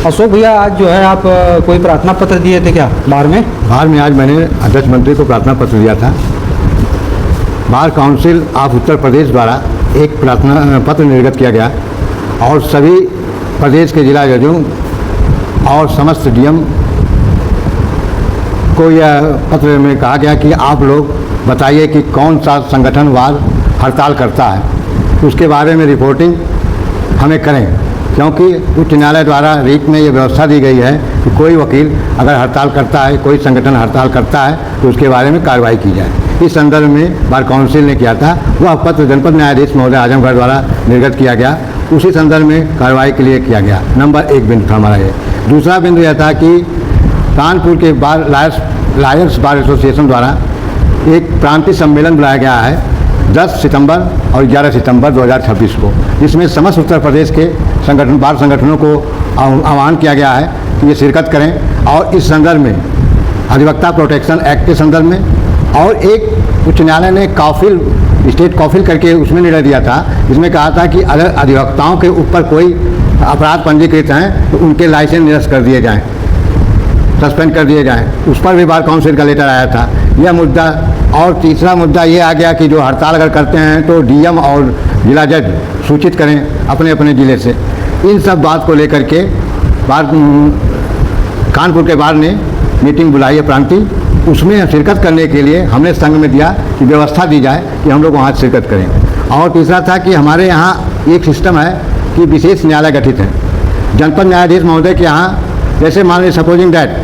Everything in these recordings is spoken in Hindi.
अशोक भैया, आज जो है आप कोई प्रार्थना पत्र दिए थे क्या बार में? बार में आज मैंने अध्यक्ष मंत्री को प्रार्थना पत्र दिया था। Bar council of Uttar Pradesh द्वारा एक प्रार्थना पत्र निर्गत किया गया और सभी प्रदेश के जिला जजों और समस्त डीएम को यह पत्र में कहा गया कि आप लोग बताइए कि कौन सा संगठन वार हड़ताल करता है, उसके बारे में रिपोर्टिंग हमें करें, क्योंकि उच्च न्यायालय द्वारा रीट में ये व्यवस्था दी गई है कि कोई वकील अगर हड़ताल करता है, कोई संगठन हड़ताल करता है तो उसके बारे में कार्रवाई की जाए। इस संदर्भ में बार काउंसिल ने किया था, वह पत्र जनपद न्यायाधीश महोदय आजमगढ़ द्वारा निर्गत किया गया, उसी संदर्भ में कार्रवाई के लिए किया गया। नंबर 1 बिंदु था हमारा ये। दूसरा बिंदु यह था कि कानपुर के बार लायर्स बार एसोसिएशन द्वारा एक प्रांतीय सम्मेलन बुलाया गया है 10 सितंबर और 11 सितंबर 2026 को, जिसमें समस्त उत्तर प्रदेश के संगठन बार संगठनों को आह्वान किया गया है कि ये शिरकत करें और इस संदर्भ में अधिवक्ता प्रोटेक्शन एक्ट के संदर्भ में और एक उच्च न्यायालय ने कॉफिल स्टेट कॉफिल करके उसमें निर्णय दिया था, जिसमें कहा था कि अगर अधिवक्ताओं के ऊपर कोई अपराध पंजीकृत हैं तो उनके लाइसेंस निरस्त कर दिए जाएँ, सस्पेंड कर दिए जाएँ। उस पर भी बार काउंसिल का लेटर आया था यह मुद्दा। और तीसरा मुद्दा ये आ गया कि जो हड़ताल अगर करते हैं तो डीएम और जिला जज सूचित करें अपने अपने ज़िले से। इन सब बात को लेकर के बार कानपुर के बार ने मीटिंग बुलाई है प्रांतीय, उसमें शिरकत करने के लिए हमने संघ में दिया कि व्यवस्था दी जाए कि हम लोग वहाँ शिरकत करें। और तीसरा था कि हमारे यहाँ एक सिस्टम है कि विशेष न्यायालय गठित है जनपद न्यायाधीश महोदय के यहाँ। जैसे मान लीजिए सपोजिंग डैट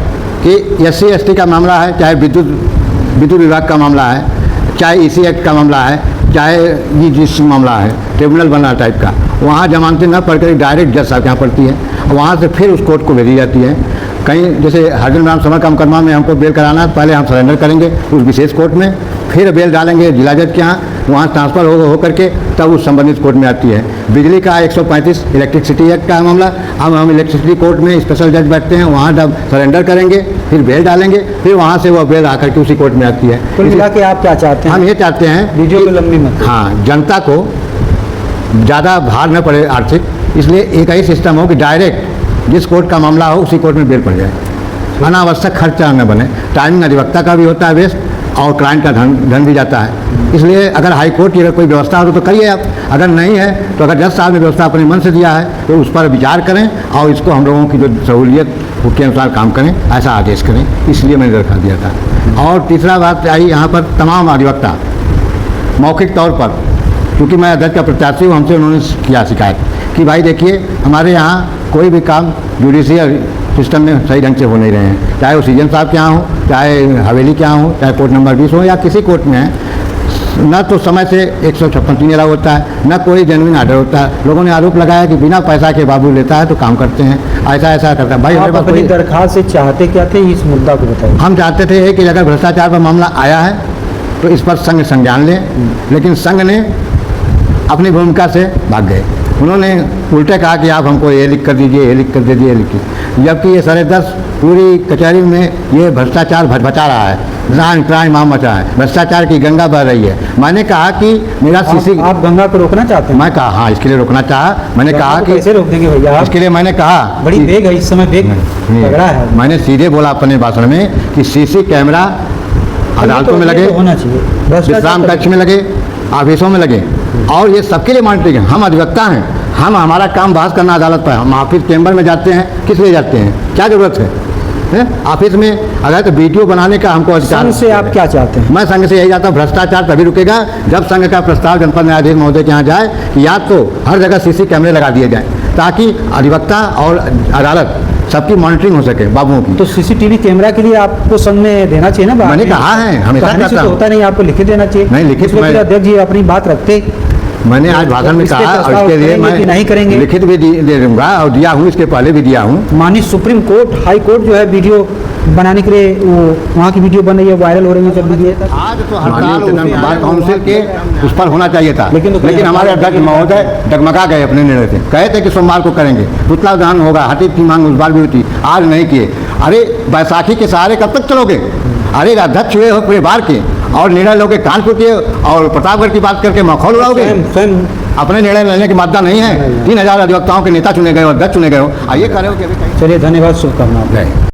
कि SC/ST का मामला है, चाहे विद्युत विभाग का मामला है, चाहे EC एक्ट का मामला है, चाहे जिस मामला है ट्रिब्यूनल बना टाइप का, वहाँ जमानतें न पढ़कर डायरेक्ट जज साहब के यहाँ पड़ती है, वहाँ से फिर उस कोर्ट को भेजी जाती है। कहीं जैसे हरजन राम समर का मुकदमा में हमको बेल कराना है, पहले हम सरेंडर करेंगे उस विशेष कोर्ट में, फिर बेल डालेंगे जिला जज के यहाँ, वहाँ ट्रांसफ़र हो करके तब उस संबंधित कोर्ट में आती है। बिजली का 135 इलेक्ट्रिसिटी एक्ट का मामला, अब हम इलेक्ट्रिसिटी कोर्ट में स्पेशल जज बैठते हैं, वहाँ जब सरेंडर करेंगे फिर बेल डालेंगे, फिर वहाँ से वह बेल आकर के उसी कोर्ट में आती है। कुल मिला के आप क्या चाहते हैं? हम ये चाहते हैं वीडियो को लंबी मत, हाँ, जनता को ज़्यादा भार न पड़े आर्थिक, इसलिए एक ही सिस्टम हो कि डायरेक्ट जिस कोर्ट का मामला हो उसी कोर्ट में बेल पड़ जाए, अनावश्यक खर्चा न बने। टाइमिंग अधिवक्ता का भी होता है वेस्ट और क्लाइंट का धन भी जाता है। इसलिए अगर हाई कोर्ट की अगर कोई व्यवस्था हो तो करिए आप, अगर नहीं है तो अगर जज साहब ने व्यवस्था अपने मन से दिया है तो उस पर विचार करें और इसको हम लोगों की जो सहूलियत उसके अनुसार काम करें, ऐसा आदेश करें। इसलिए मैंने दरखा दिया था। और तीसरा बात आई यहाँ पर तमाम अधिवक्ता मौखिक तौर पर, क्योंकि मैं अध्यक्ष का प्रत्याशी हूँ, हमसे उन्होंने किया शिकायत कि भाई देखिए हमारे यहाँ कोई भी काम जुडिशियल सिस्टम में सही ढंग से हो नहीं रहे हैं, चाहे वो सीजन साहब के यहाँ हो, चाहे हवेली के यहाँ हो, चाहे कोर्ट नंबर 20 हो या किसी कोर्ट में है, न तो समय से 156 लगा होता है, न कोई जेन्युइन आर्डर होता है। लोगों ने आरोप लगाया कि बिना पैसा के बाबू लेता है तो काम करते हैं, ऐसा करता है। भाई आप अपनी दरखास्त से चाहते क्या थे, इस मुद्दा को बताइए। हम चाहते थे कि अगर भ्रष्टाचार पर मामला आया है तो इस पर संघ संज्ञान लें, लेकिन संघ ने अपनी भूमिका से भाग गए। उन्होंने उल्टे कहा कि आप हमको ये लिख कर दीजिए, ये लिख कर दीजिए, ये लिखिए, जबकि ये 10.5 पूरी कचहरी में ये भ्रष्टाचार भटभटा रहा है, क्राइम आम मचा है, भ्रष्टाचार की गंगा बह रही है। मैंने कहा कि मेरा सीसी आप गंगा को रोकना चाहते हैं? मैं कहा हाँ, इसके लिए रोकना चाहा। मैंने कहा कि कैसे रोक देंगे भैया? इसके लिए मैंने कहा बड़ी बेग है इस समय, बेग तगड़ा है। मैंने सीधे बोला अपने भाषण में कि सीसी कैमरा अदालतों में लगे, होना चाहिए, विश्राम कक्ष में लगे, ऑफिसों में लगे, और ये सबके लिए मॉनिटरिंग है। हम अधिवक्ता हैं, हमारा काम बहस करना अदालत पर। हम ऑफिस चैम्बर में जाते हैं, किस लिए जाते हैं, क्या ज़रूरत है? ऑफिस में अगर तो वीडियो बनाने का हमको अधिकार। संघ से आप क्या चाहते हैं? मैं संघ से यही चाहता हूँ, भ्रष्टाचार तभी रुकेगा जब संघ का प्रस्ताव जनपद न्यायाधीश महोदय के यहाँ जाए कि या तो हर जगह सीसी कैमरे लगा दिए जाएँ ताकि अधिवक्ता और अदालत सबकी मॉनिटरिंग हो सके बाबुओं की। तो सीसीटीवी कैमरा के लिए आपको संघ में देना चाहिए ना? मैंने कहा है, हमेशा कहता हूं। होता नहीं, आपको लिखित देना चाहिए। नहीं, लिखित अध्यक्ष जी अपनी बात रखते। मैंने आज भाषण में कहा और इसके लिए मैं नहीं करेंगे, लिखित भी दे दूंगा और दिया हूँ, इसके पहले भी दिया हूँ। माननीय सुप्रीम कोर्ट, हाई कोर्ट जो है वीडियो बनाने के लिए वो वहाँ की वीडियो बन रही है, वायरल हो रही है सब वीडियो। आज तो बार काउंसिल के उस पर होना चाहिए था, लेकिन हमारे अध्यक्ष महोदय डगमगा गए अपने निर्णय से। कहे थे कि सोमवार को करेंगे, पुतला दहन होगा, हाथी की मांग उस बार भी हुई थी, आज नहीं किए। अरे बैसाखी के सहारे कब तक चलोगे? अरे अध्यक्ष हुए हो पूरे बार के, और निर्णय लोगे कानपुर के और प्रतापगढ़ की बात करके माहौल उड़ाओगे। स्वयं अपने निर्णय लेने की मादा नहीं है। 3000 अधिवक्ताओं के नेता चुने गए और 10 चुने गए हो, ये कह रहे हो कि अभी चलिए, धन्यवाद, शुभकामनाएं। जय